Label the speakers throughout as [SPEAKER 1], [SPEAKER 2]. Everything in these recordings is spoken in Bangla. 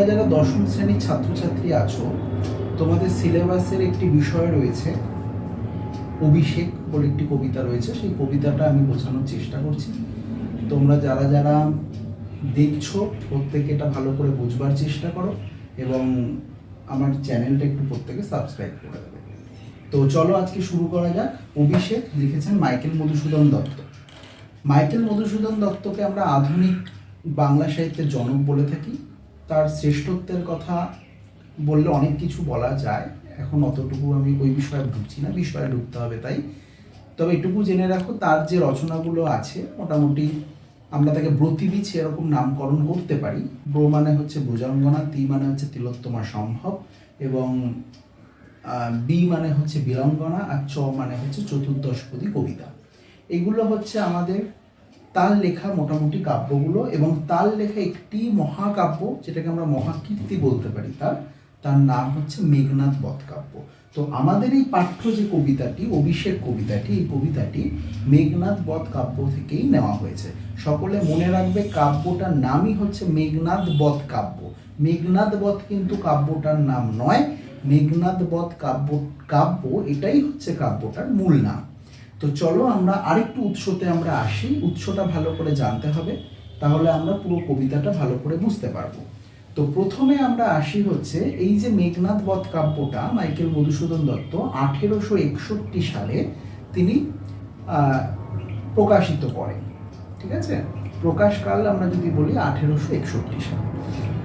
[SPEAKER 1] তোমরা যারা দশম শ্রেণীর ছাত্রছাত্রী আছো, তোমাদের সিলেবাসের একটি বিষয় রয়েছে অভিষেক বলে একটি কবিতা রয়েছে। সেই কবিতাটা আমি বোঝানোর চেষ্টা করছি। তোমরা যারা যারা দেখছো প্রত্যেকে এটা ভালো করে বুঝবার চেষ্টা করো এবং আমার চ্যানেলটা একটু প্রত্যেকে সাবস্ক্রাইব করে দেবে। তো চলো আজকে শুরু করা যাক। অভিষেক লিখেছেন মাইকেল মধুসূদন দত্ত। মাইকেল মধুসূদন দত্তকে আমরা আধুনিক বাংলা সাহিত্যের জনক বলে থাকি। তার শ্রেষ্ঠত্বের কথা বললে অনেক কিছু বলা যায়, এখন অতটুকু আমি ওই বিষয়ে ঢুকছি না, বিষয়ে ঢুকতে হবে তাই। তবে এটুকু জেনে রাখো, তার যে রচনাগুলো আছে মোটামুটি আমরা তাকে ব্রতিবীজ এরকম নামকরণ করতে পারি। ব্র মানে হচ্ছে ভুজঙ্গনা, তি মানে হচ্ছে তিলোত্তমা সম্ভব, এবং বি মানে হচ্ছে বীরাঙ্গনা, আর চ মানে হচ্ছে চতুর্দশপদী কবিতা। এগুলো হচ্ছে আমাদের তার লেখা মোটামুটি কাব্যগুলো, এবং তার লেখা একটি মহাকাব্য যেটাকে আমরা মহাকীর্তি বলতে পারি, তার নাম হচ্ছে মেঘনাদ বধ কাব্য। তো আমাদের এই পাঠ্য যে কবিতাটি, অভিষেক কবিতাটি, এই কবিতাটি মেঘনাদ বধ কাব্য থেকেই নেওয়া হয়েছে। সকলে মনে রাখবে, কাব্যটার নামই হচ্ছে মেঘনাদ বধ কাব্য। মেঘনাদ বধ কিন্তু কাব্যটার নাম নয়, মেঘনাদ বধ কাব্য এটাই হচ্ছে কাব্যটার মূল নাম। তো চলো আমরা আরেকটু উৎসতে আমরা আসি। উৎসটা ভালো করে জানতে হবে, তাহলে আমরা পুরো কবিতাটা ভালো করে বুঝতে পারবো। তো প্রথমে আমরা আসি হচ্ছে এই যে মেঘনাদ বধ কাব্যটা মাইকেল মধুসূদন দত্ত 1861 সালে তিনি প্রকাশিত করেন। ঠিক আছে, প্রকাশকাল আমরা যদি বলি 1861 সালে।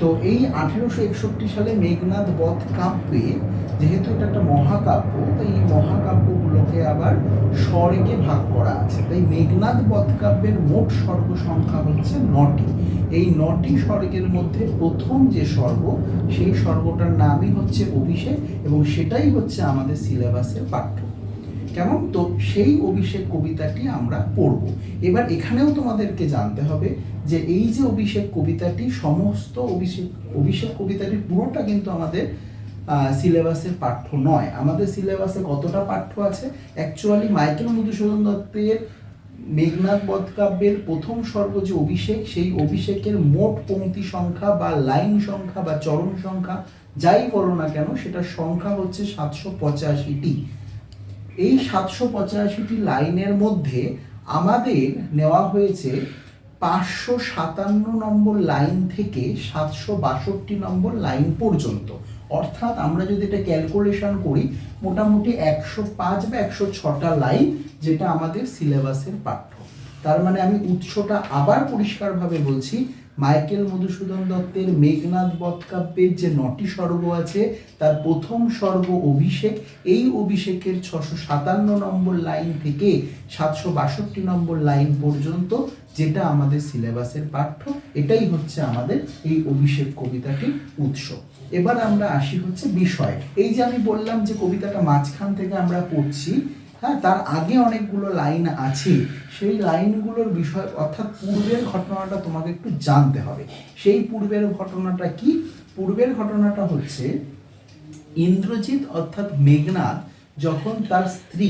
[SPEAKER 1] তো এই 1861 সালে মেঘনাদ বধ কাব্যে, যেহেতু এটা একটা মহাকাব্য, তাই এই মহাকাব্যগুলোকে আবার স্বর্গে ভাগ করা আছে। তাই মেঘনাদ বধ কাব্যের মোট স্বর্গ সংখ্যা হচ্ছে 9টি। এই 9টি স্বর্গের মধ্যে প্রথম যে স্বর্গ, সেই স্বর্গটার নামই হচ্ছে অভিষেক, এবং সেটাই হচ্ছে আমাদের সিলেবাসের পাঠ্য। কেমন? তো সেই অভিষেক কবিতাটি আমরা পড়ব। এবার এখানেও তোমাদেরকে জানতে হবে যে এই যে অভিষেক কবিতাটি, সমস্ত অভিষেক কবিতাটি পুরোটা কিন্তু আমাদের সিলেবাসের পাঠ্য নয়। আমাদের সিলেবাসে কতটা পাঠ্য আছে? অ্যাকচুয়ালি মাইকেল মধুসূদন দত্তের মেঘনাদ বধ কাব্যের প্রথম স্বর্গ যে অভিষেক, সেই অভিষেকের মোট পংক্তি সংখ্যা বা লাইন সংখ্যা বা চরণ সংখ্যা যাই বলো না কেন, সেটার সংখ্যা হচ্ছে 785টি। এই 785টি লাইনের মধ্যে আমাদের নেওয়া হয়েছে 557 নম্বর লাইন থেকে 762 নম্বর লাইন পর্যন্ত। অর্থাৎ আমরা যদি এটা ক্যালকুলেশন করি, মোটামুটি 105 বা 106টা লাইন, যেটা আমাদের সিলেবাসের পাঠ্য। তার মানে আমি উৎসটা আবার পরিষ্কারভাবে বলছি, মাইকেল মধুসূদন দত্তের মেঘনাদ বধ কাব্যের যে 9টি স্বর্গ আছে, তার প্রথম স্বর্গ অভিষেক। এই অভিষেকের 657 নম্বর লাইন থেকে 762 নম্বর লাইন পর্যন্ত, যেটা আমাদের সিলেবাসের পাঠ্য, এটাই হচ্ছে আমাদের এই অভিষেক কবিতাটির উৎস। এবার আমরা আসি হচ্ছে বিষয়। এই যে আমি বললাম যে কবিতাটা মাঝখান থেকে আমরা পড়ছি, হ্যাঁ, তার আগে অনেকগুলো লাইন আছে। সেই লাইনগুলোর বিষয় অর্থাৎ পূর্বের ঘটনাটা তোমাকে একটু জানতে হবে। সেই পূর্বের ঘটনাটা কি? পূর্বের ঘটনাটা হচ্ছে ইন্দ্রজিৎ অর্থাৎ মেঘনাদ যখন তার স্ত্রী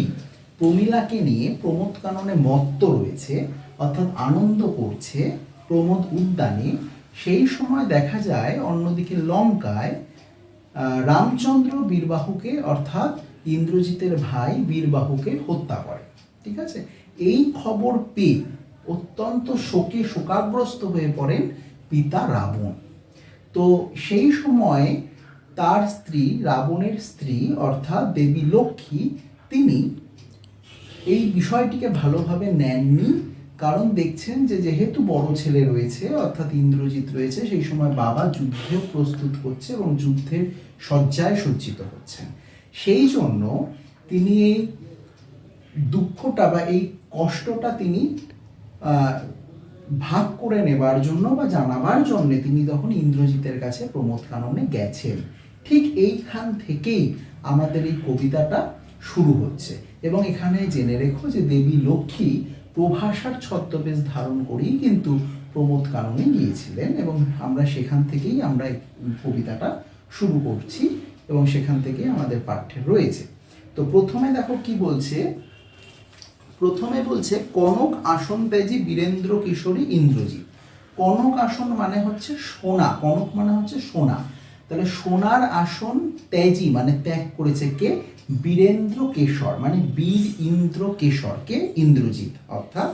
[SPEAKER 1] প্রমীলাকে নিয়ে প্রমোদ কাননে মত্ত রয়েছে, অর্থাৎ আনন্দ করছে প্রমোদ উদ্যানে, সেই সময় দেখা যায় অন্যদিকে লঙ্কায় রামচন্দ্র বীরবাহুকে অর্থাৎ ইন্দ্রজিতের ভাই বীরবাহুকে হত্যা করে। ঠিক আছে, এই খবর পেয়ে অত্যন্ত শোকাগ্রস্ত হয়ে পড়েন পিতা রাবণ। তো সেই সময় তার স্ত্রী, রাবণের স্ত্রী অর্থাৎ দেবী লক্ষ্মী, তিনি এই বিষয়টিকে ভালোভাবে নেননি। কারণ দেখছেন যে যেহেতু বড় ছেলে রয়েছে অর্থাৎ ইন্দ্রজিৎ রয়েছে, সেই সময় বাবা যুদ্ধেও প্রস্তুত করছে এবং যুদ্ধের শয্যায় সজ্জিত হচ্ছেন। সেই জন্য তিনি এই দুঃখটা বা এই কষ্টটা তিনি ভাগ করে নেবার জন্য বা জানাবার জন্য তিনি তখন ইন্দ্রজিতের কাছে প্রমোদ কাননে গেছেন। ঠিক এইখান থেকেই আমাদের এই কবিতাটা শুরু হচ্ছে। এবং এখানে জেনে রেখো যে দেবী লক্ষ্মী প্রভাষার ছদ্মবেশ ধারণ করেই কিন্তু প্রমোদ কাননে গিয়েছিলেন, এবং আমরা সেখান থেকেই আমরা এই কবিতাটা শুরু করছি এবং সেখান থেকেই আমাদের পাঠ্যে রয়েছে। তো প্রথমে দেখো কি বলছে, প্রথমে বলছে কনক আসন ত্যাজি বীরেন্দ্র কিশোরী ইন্দ্রজিৎ। কনক আসন মানে হচ্ছে সোনা, কনক মানে হচ্ছে সোনা। তাহলে সোনার আসন ত্যাজি মানে ত্যাগ করেছে কে? বীরেন্দ্র কেশর, মানে বীর ইন্দ্র কেশর কে? ইন্দ্রজিৎ অর্থাৎ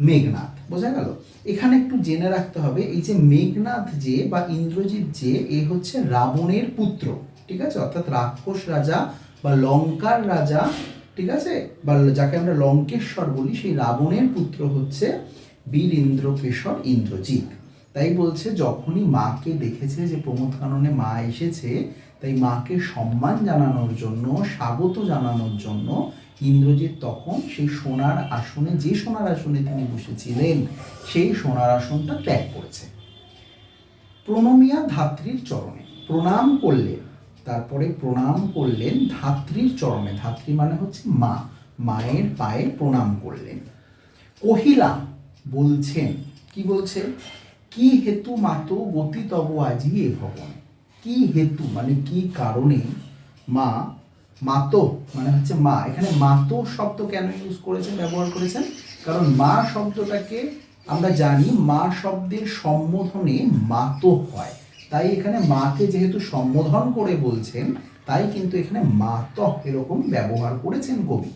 [SPEAKER 1] মেঘনাদ। বোঝা গেল? এখানে একটু জেনে রাখতে হবে, এই যে মেঘনাদ যে বা ইন্দ্রজিৎ যে, এ হচ্ছে রাবণের পুত্র, ঠিক আছে? অর্থাৎ রাক্ষস রাজা বা লঙ্কার রাজা, ঠিক আছে, বা যাকে আমরা লঙ্কেশ্বর বলি, সেই রাবণের পুত্র হচ্ছে বীর ইন্দ্রকেশর ইন্দ্রজিৎ। তাই বলছে যখনই মাকে দেখেছে যে প্রমোদ কাননে মা এসেছে, তাই মাকে সম্মান জানানোর জন্য, স্বাগত জানানোর জন্য ইন্দ্রজিৎ তখন সেই সোনার আসনে, যে সোনার আসনে তিনি বসেছিলেন, সেই সোনার আসনটা ত্যাগ করেছে। প্রণমিয়া ধাত্রীর চরণে, প্রণাম করলেন, তারপরে প্রণাম করলেন ধাত্রীর চরণে, ধাত্রী মানে হচ্ছে মা, মায়ের পায়ে প্রণাম করলেন। কহিলাম, বলছেন, কি বলছে? কি হেতু মাতো গতি তব আজি এ ভবনে। কি হেতু মানে কি কারণে মা, মাতো মানে হচ্ছে মা, এখানে মাতো শব্দ কেন ইউজ করেছেন, ব্যবহার করেছেন? কারণ মা শব্দটাকে আমরা জানি মা শব্দের সম্বোধনে মাতো হয়, তাই এখানে মাকে যেহেতু সম্বোধন করে বলছেন, তাই কিন্তু এখানে মাতঃ এরকম ব্যবহার করেছেন কবি।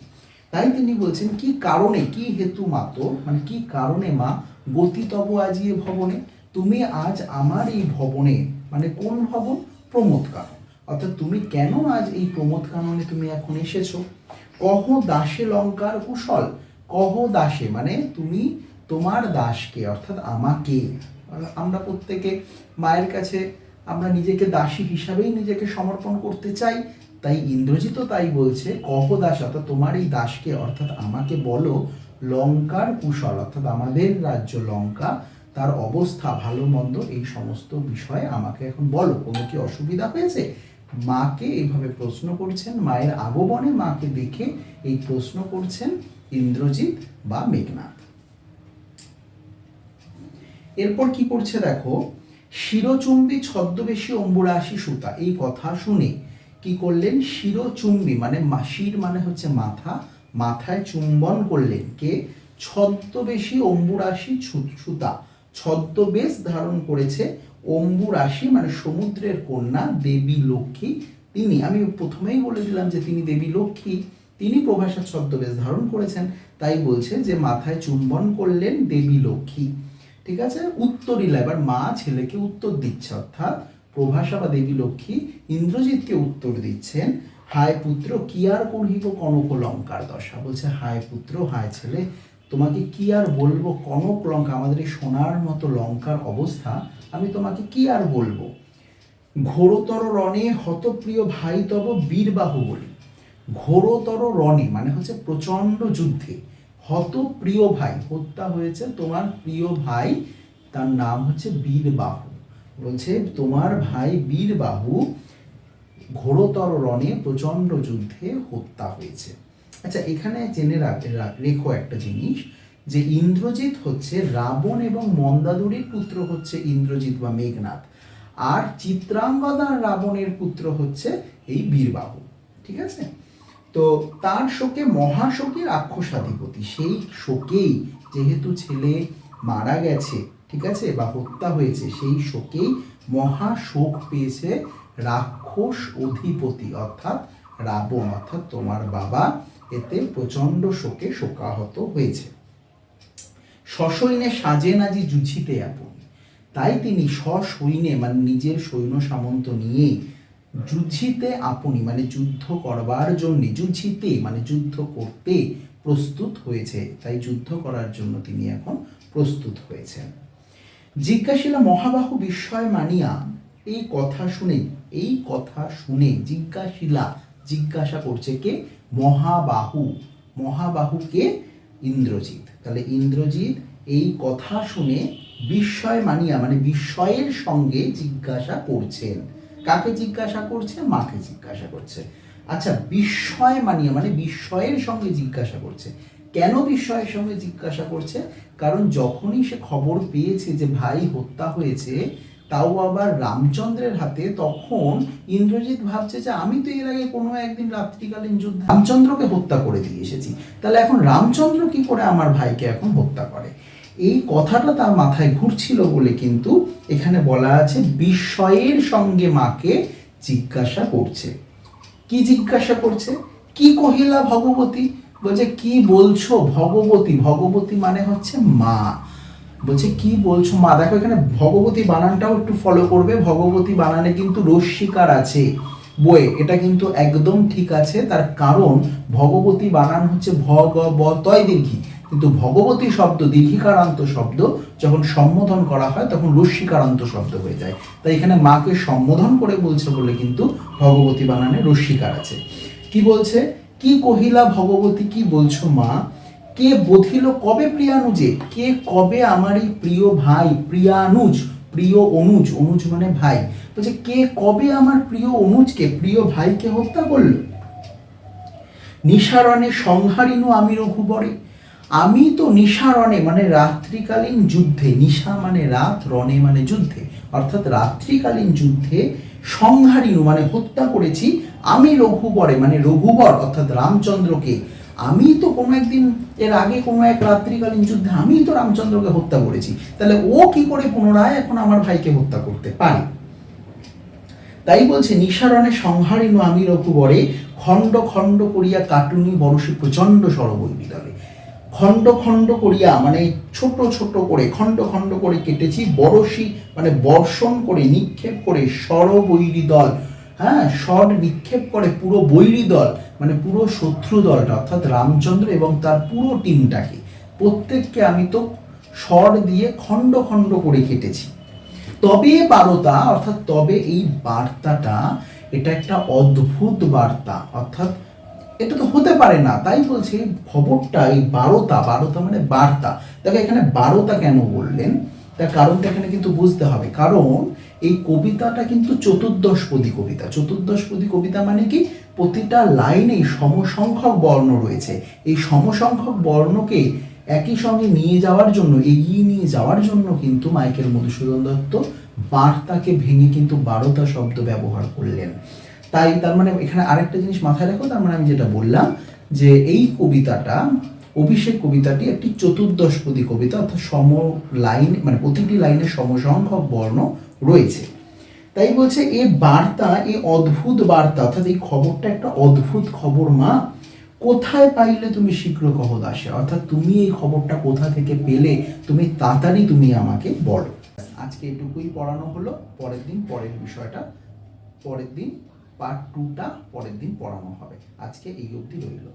[SPEAKER 1] তাই তিনি বলছেন কি কারণে, কি হেতু মাতো মানে কি কারণে মা, গতি তব আজি এ ভবনে, তুমি আজ আমার এই ভবনে, মানে কোন ভবন? প্রমোদ কানন, অর্থাৎ তুমি কেন আজ এই প্রমোদ কাননে তুমি এখন এসেছো? কহ দাসে লঙ্কার কুশল, কহ দাসে মানে তুমি তোমার দাসকে, অর্থাৎ আমাকে, আমরা প্রত্যেকে মায়ের কাছে আমরা নিজেকে দাসী হিসাবেই নিজেকে সমর্পণ করতে চাই, তাই ইন্দ্রজিৎও তাই বলছে, কহ দাস অর্থাৎ তোমার এই দাসকে, অর্থাৎ আমাকে বলো লঙ্কার কুশল, অর্থাৎ আমাদের রাজ্য লঙ্কা, তার অবস্থা ভালো মন্দ এই সমস্ত বিষয়ে আমাকে এখন বলো, কোনো কি অসুবিধা হয়েছে? মাকে এইভাবে প্রশ্ন করছেন, মায়ের আগমনে মাকে দেখে এই প্রশ্ন করছেন ইন্দ্রজিৎ বা মেঘনাদ। এরপর কি করছে দেখো, শিরচুম্বী ছদ্মবেশী অম্বুরাশি সুতা, এই কথা শুনে কি করলেন? শিরচুম্বী মানে শির মানে হচ্ছে মাথা, মাথায় চুম্বন করলেন কে? ছদ্মবেশী অম্বুরাশি সুতা, ছদ্মবেশ ধারণ করেছে অম্বুরাশি মানে সমুদ্রের কন্যা দেবী লক্ষ্মী, তিনি, আমি প্রথমেই বলে দিলাম যে তিনি দেবী লক্ষ্মী, তিনি প্রভাসার ছদ্মবেশ ধারণ করেছেন, তাই বলছে যে মাথায় চুম্বন করলেন দেবী লক্ষ্মী, ঠিক আছে? উত্তরিলা, এবার মা ছেলেকে উত্তর দিচ্ছে, অর্থাৎ প্রভাসা বা দেবী লক্ষ্মী ইন্দ্রজিৎকে উত্তর দিচ্ছেন, হায় পুত্র কি আর কহিব কনক লঙ্কার দশা, বলছে হায় পুত্র, হায় ছেলে, তোমাকে কি আর বলবো, কনক লঙ্কা আমাদের এই সোনার মতো লঙ্কার অবস্থা, আমি তোমাকে কি আর বলবো। ঘোরতর রণে হতপ্রিয় ভাই তব বীরবাহু বলি, ঘোরতর রণে মানে হচ্ছে প্রচন্ড যুদ্ধে, হত প্রিয় ভাই, হত্যা হয়েছে তোমার প্রিয় ভাই, তার নাম হচ্ছে বীরবাহু, বলছে তোমার ভাই বীরবাহু ঘোরতর রণে প্রচন্ড যুদ্ধে হত্যা হয়েছে। আচ্ছা, এখানে জেনে রেখো একটা জিনিস, যে ইন্দ্রজিৎ হচ্ছে রাবণ এবং মন্দাদুরীর পুত্র হচ্ছে ইন্দ্রজিৎ বা মেঘনাদ, আর চিত্রাঙ্গদা রাবণের পুত্র হচ্ছে এই বীরবাহু, ঠিক আছে? তো তার শোকে মহাশোকে রাক্ষসাধিপতি, সেই শোকেই যেহেতু ছেলে মারা গেছে, ঠিক আছে, বা হত্যা হয়েছে, সেই শোকেই মহাশোক পেয়েছে রাক্ষস অধিপতি অর্থাৎ রাবণ, অর্থাৎ তোমার বাবা, এতে প্রচন্ড শোকে শোকাহত হয়েছে। সসৈন্যে সাজে নাজি যুঝিতে আপন, তাই তিনি সসৈন্যে মানে নিজের সৈন্য সামন্ত নিয়ে, যুঝিতে আপনি মানে যুদ্ধ করবার জন্য, যুঝিতে মানে যুদ্ধ করতে প্রস্তুত হয়েছে, তাই যুদ্ধ করার জন্য তিনি এখন প্রস্তুত হয়েছেন। জিজ্ঞাসিলা মহাবাহু বিস্ময় মানিয়া, এই কথা শুনে জিজ্ঞাসিলা জিজ্ঞাসা করছে কে? মহাবাহু, মহাবাহুকে ইন্দ্রজিৎ, তাহলে ইন্দ্রজিৎ এই কথা শুনে বিস্ময় মানিয়া মানে বিস্ময়ের সঙ্গে জিজ্ঞাসা করছেন, কাকে জিজ্ঞাসা করছে? মাকে জিজ্ঞাসা করছে। আচ্ছা, বিস্ময় মানিয়া মানে বিস্ময়ের সঙ্গে জিজ্ঞাসা করছে, কেন বিস্ময়ের সঙ্গে জিজ্ঞাসা করছে? কারণ যখনই সে খবর পেয়েছে যে ভাই হত্যা হয়েছে, তাও আবার রামচন্দ্রের হাতে, তখন ইন্দ্রজিৎ ভাবছে যে আমি তো এর আগে কোনো একদিন রাত্রিকালীন যুদ্ধে রামচন্দ্রকে হত্যা করে দিয়ে এসেছি, তাহলে এখন রামচন্দ্র কি করে আমার ভাইকে এখন হত্যা করে, এই কথাটা তার মাথায় ঘুরছিল বলে কিন্তু এখানে বলা আছে বিস্ময়ের সঙ্গে মাকে জিজ্ঞাসা করছে। কি জিজ্ঞাসা করছে? কি কহিলা ভগবতী, বলছে কি বলছো ভগবতী, ভগবতী মানে হচ্ছে মা, বলছে কি বলছো মা। দেখো এখানে ভগবতী বানানটাও একটু ফলো করবে, ভগবতী বানানে কিন্তু রস্যিকার আছে বইয়ে, এটা কিন্তু একদম ঠিক আছে। তার কারণ ভগবতী বানান হচ্ছে ভগবতয় দীর্ঘী, কিন্তু ভগবতী শব্দ দীর্ঘিকারান্ত শব্দ যখন সম্বোধন করা হয় তখন রস্যিকারান্ত শব্দ হয়ে যায়। তাই এখানে মাকে সম্বোধন করে বলছে বলে কিন্তু ভগবতী বানানে রস্যিকার আছে। কি বলছে? কি কহিলা ভগবতী, কি বলছো মা, কে বধিল কবে প্রিয়ানুজে, কে কবে আমার এই প্রিয় ভাই, প্রিয়ানুজ প্রিয় অনুজ, অনুজ মানে ভাই, বলছে কে কবে আমার প্রিয় অনুজকে, প্রিয় ভাইকে হত্যা করলো। নিশারণে সংহারিনু আমি রঘুবরে, আমি তো নিশারণে মানে রাত্রিকালীন যুদ্ধে, নিশা মানে রাত, রণে মানে যুদ্ধে, অর্থাৎ রাত্রিকালীন যুদ্ধে সংহারিনু মানে হত্যা করেছি, আমি রঘুবরে মানে রঘুবর অর্থাৎ রামচন্দ্রকে, আমি তো কোনো একদিন এর আগে কোনো এক রাত্রিকালীন যুদ্ধে আমি তো রামচন্দ্রকে হত্যা করেছি, তাহলে ও কি করে পুনরায় এখন আমার ভাইকে হত্যা করতে পারে। তাই বলছে নিশারণে সংহারিনু আমি রঘুবরে, খণ্ড খণ্ড করিয়া কাটুনি বরশে প্রচণ্ড সরবৈরিদলে, খণ্ড খণ্ড করিয়া মানে ছোট ছোট করে খণ্ড খণ্ড করে কেটেছি, বরশি মানে বর্ষণ করে নিক্ষেপ করে, সরবৈরী দল, হ্যাঁ স্বর নিক্ষেপ করে পুরো বৈরী দল মানে পুরো শত্রু দলটা অর্থাৎ রামচন্দ্র এবং তার পুরো টিমটাকে, প্রত্যেককে আমি তো স্বর দিয়ে খণ্ড খণ্ড করে কেটেছি। তবে বারতা অর্থাৎ তবে এই বার্তাটা এটা একটা অদ্ভুত বার্তা, অর্থাৎ এটা তো হতে পারে না। তাই বলছে খবরটা এই বারতা, বারতা মানে বার্তা। দেখো এখানে বারতা কেন বললেন তার কারণটা এখানে কিন্তু বুঝতে হবে, কারণ এই কবিতাটা কিন্তু চতুর্দশপদী কবিতা। চতুর্দশপদী কবিতা মানে কি, প্রতিটা লাইনেই সমসংখ্যক বর্ণ রয়েছে, এই সমসংখ্যক বর্ণকে একই সঙ্গে নিয়ে যাওয়ার জন্য, এগিয়ে নিয়ে যাওয়ার জন্য কিন্তু মাইকেল মধুসূদন দত্ত বার্তাকে ভেঙে কিন্তু বারতা শব্দ ব্যবহার করলেন। তাই তার মানে এখানে আরেকটা জিনিস মাথায় রাখো, তার মানে আমি যেটা বললাম যে এই কবিতাটা অভিষেক কবিতাটি একটি চতুর্দশপদী কবিতা, অর্থাৎ সম লাইন মানে প্রতিটি লাইনে সমসংখ্যক বর্ণ রয়েছে। তাই বলছে এই বার্তা, এই অদ্ভুত বার্তা অর্থাৎ এই খবরটা একটা অদ্ভুত খবর মা, কোথায় পাইলে তুমি শীঘ্র কহ দাসে, অর্থাৎ তুমি এই খবরটা কোথা থেকে পেলে, তুমি তাড়াতাড়ি তুমি আমাকে বলো। আজকে এটুকুই পড়ানো হলো, পরের দিন পরের বিষয়টা, পরের দিন পার্ট 2টা পরের দিন পড়ানো হবে। আজকে এই অবধি রইল।